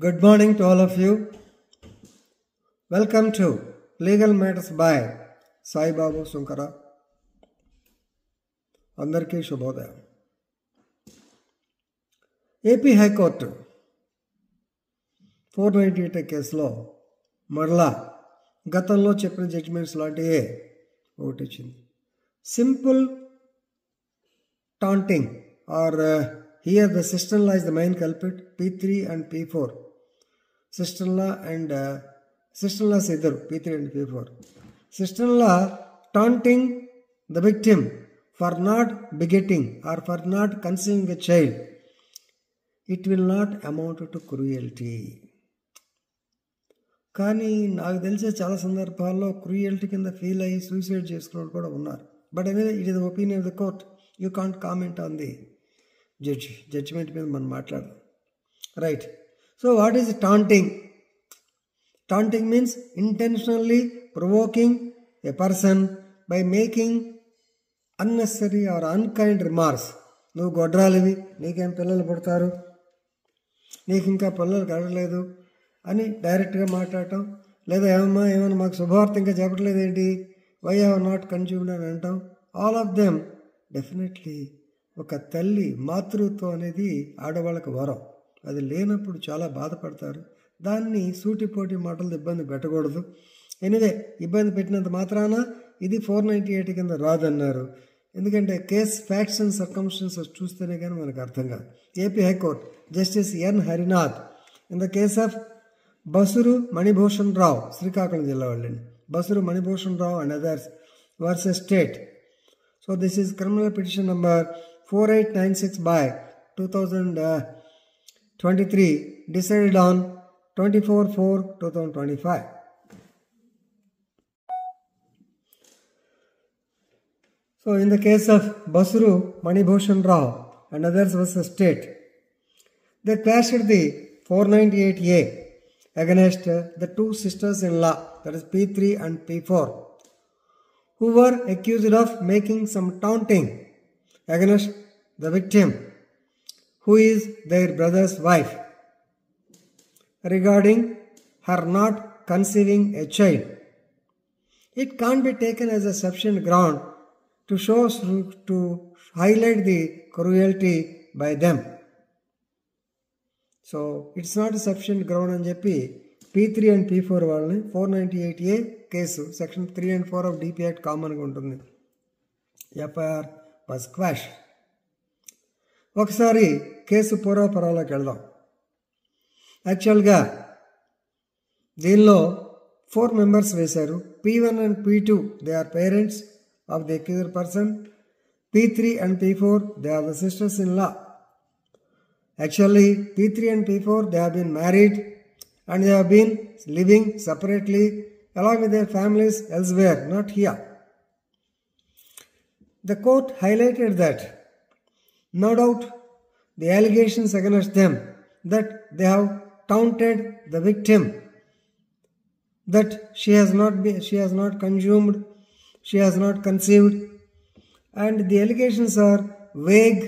Good morning to all of you. Welcome to Legal Matters by Sai Babu Sunkara. అందరికీ శుభోదయం. AP high court 498 కేసులో మరలా గతంలో చెప్పిన జడ్జిమెంట్స్ లాంటివే ఒకటి ఇచ్చింది. Simple taunting or here the sister-in-law is the main culprit, P3 and P4. Sister-in-law and sister-in-law idaru, P3 and P4. Sister-in-law taunting the victim for not begetting or for not conceiving a child. It will not amount to cruelty. కానీ నాకు తెలిసే చాలా సందర్భాల్లో cruelty కింద feel అయ్యి suicide చేసుకున్న కూడా ఉన్నారు. బట్ అనేది it is the opinion of the court. You can't comment on the judgment మీద మనం మాట్లాడదాం. Right. So what is taunting? Taunting means intentionally provoking a person by making unnecessary or unkind remarks. నువ్వు గొడ్రాలివి, నీకేం పిల్లలు పుడతారు, నీకు ఇంకా పిల్లలు కలగలేదు అని డైరెక్ట్గా మాట్లాడటం, లేదా ఏమన్నా మాకు శుభవార్త ఇంకా చెప్పట్లేదు ఏంటి, వై హ్యావ్ నాట్ కన్జ్యూమ్డ్ అని అంటాం. ఆల్ ఆఫ్ దెమ్ డెఫినెట్లీ ఒక తల్లి మాతృత్వం అనేది ఆడవాళ్ళకి వరం. అది లేనప్పుడు చాలా బాధపడతారు. దాన్ని సూటిపోటి మాటలతో ఇబ్బంది పెట్టకూడదు. ఎనివే, ఇబ్బంది పెట్టినంత మాత్రాన ఇది 498 కింద రాదన్నారు. ఎందుకంటే కేస్ ఫ్యాక్ట్స్ అండ్ సర్కమ్స్టెన్సెస్ చూస్తేనే కానీ మనకు అర్థం కాదు. AP high court justice N Harinath in the case of Basuru Manibhushan Rao, Srikakulam జిల్లా వాళ్ళండి, Basuru Manibhushan Rao and others versus state. So this is criminal petition number 4896 by 2023, decided on 24/4/2025. So in the case of Basuru Manibhushan Rao and others versus state, they clashed the 498A against the two sisters-in-law, that is P3 and P4, who were accused of making some taunting against the victim, who is their brother's wife, regarding her not conceiving a child. It can't be taken as a sufficient ground to highlight the cruelty by them. So it's not a sufficient ground అని చెప్పి P3 and P4 వాళ్ళని 498A case section 3 and 4 of DP Act కామన్గా ఉంటుంది. FIR was quashed. ఒకసారి case పూర్వపరాల్లోకి వెళ్దాం. యాక్చువల్గా దీనిలో 4 మెంబర్స్ వేశారు. P1 and P2 they are parents of the accused person. P3 and P4 they are the sisters in law. Actually P3 and P4 they have been married and they have been living separately along with their families elsewhere, not here. The court highlighted that no doubt the allegations against them that they have taunted the victim, that she has not consumed, she has not conceived, and the allegations are vague,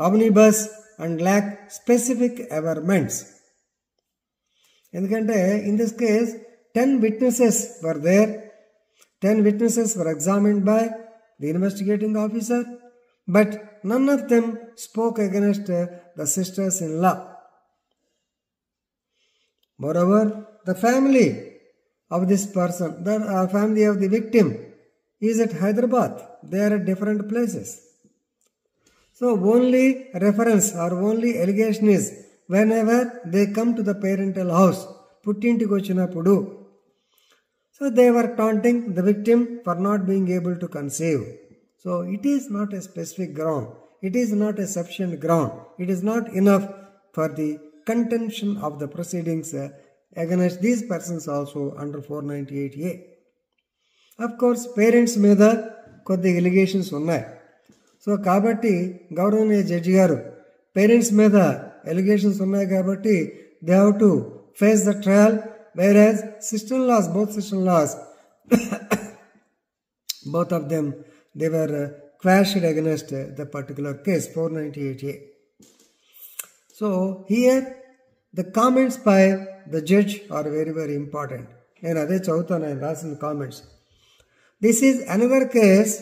omnibus and lack specific averments. ఎందుకంటే in this case 10 witnesses were there. 10 witnesses were examined by the investigating officer, but none of them spoke against the sisters-in-law. Moreover, the family of this person, the family of the victim, is at Hyderabad. They are at different places. So only reference or only allegation is whenever they come to the parental house, పుట్టింటికి వచ్చినప్పుడు. So they were taunting the victim for not being able to conceive. So it is not a specific ground. It is not a sufficient ground. It is not enough for the contention of the proceedings against these persons also under 498A. Of course, parents మీద కొద్ది allegations ఉన్నాయి. So కాబట్టి గౌరవనీయ judge గారు parents మీద allegations ఉన్నాయి కాబట్టి they have to face the trial, whereas both sister-in-laws, both of them, they were quashed against the particular case 498A. So here the comments by the judge are very very important. నేను అదే చదువుతాను ఆయన రాసిన comments. This is another case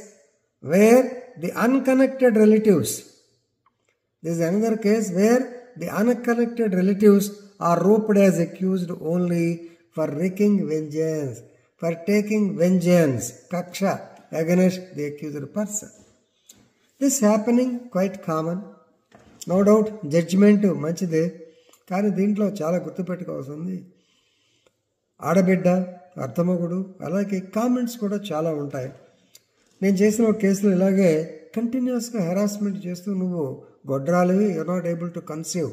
where the unconnected relatives are roped as accused only for wreaking vengeance, for taking vengeance, kaksha, against the accused person. This happening quite common. No doubt judgment మంచిదే, కానీ దీంట్లో చాలా గుర్తుపెట్టుకోవాల్సింది ఆడబిడ్డ, అర్థమగుడు, అలాగే comments కూడా చాలా ఉంటాయి. నేను చేసిన ఒక కేసులో ఇలాగే కంటిన్యూస్గా హెరాస్మెంట్ చేస్తూ నువ్వు గొడ్రాలివి, you're not able to conceive,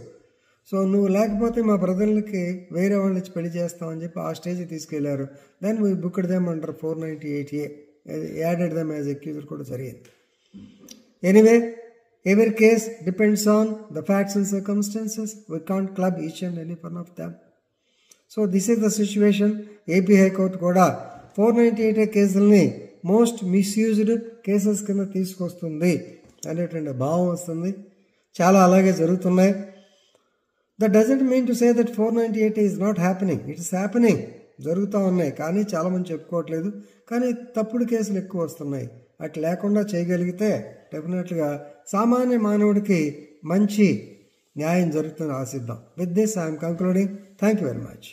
so నువ్వు లేకపోతే మా బ్రదర్లకి వేరే వాళ్ళని ఇచ్చి పెళ్లి చేస్తామని చెప్పి ఆ స్టేజ్కి తీసుకెళ్లారు. Then we booked them under 498A, added them as accused కూడా జరిగింది. Anyway, every case depends on the facts and circumstances. We can't club each and any one of them. So this is the situation. AP high court కూడా 498A కేసుల్ని most misused cases కింద తీసుకొస్తుంది అనేటువంటి భావం వస్తుంది. చాలా అలాగే జరుగుతున్నాయి. That doesn't mean to say that 498 is not happening. It is happening, జరుగుతూ ఉన్నాయి, కానీ చాలామంది చెప్పుకోవట్లేదు. కానీ తప్పుడు కేసులు ఎక్కువ వస్తున్నాయి. అట్లా లేకుండా చేయగలిగితే డెఫినెట్గా సామాన్య మానవుడికి మంచి న్యాయం జరుగుతుందని ఆశిద్దాం. With this I'm concluding. Thank you very much.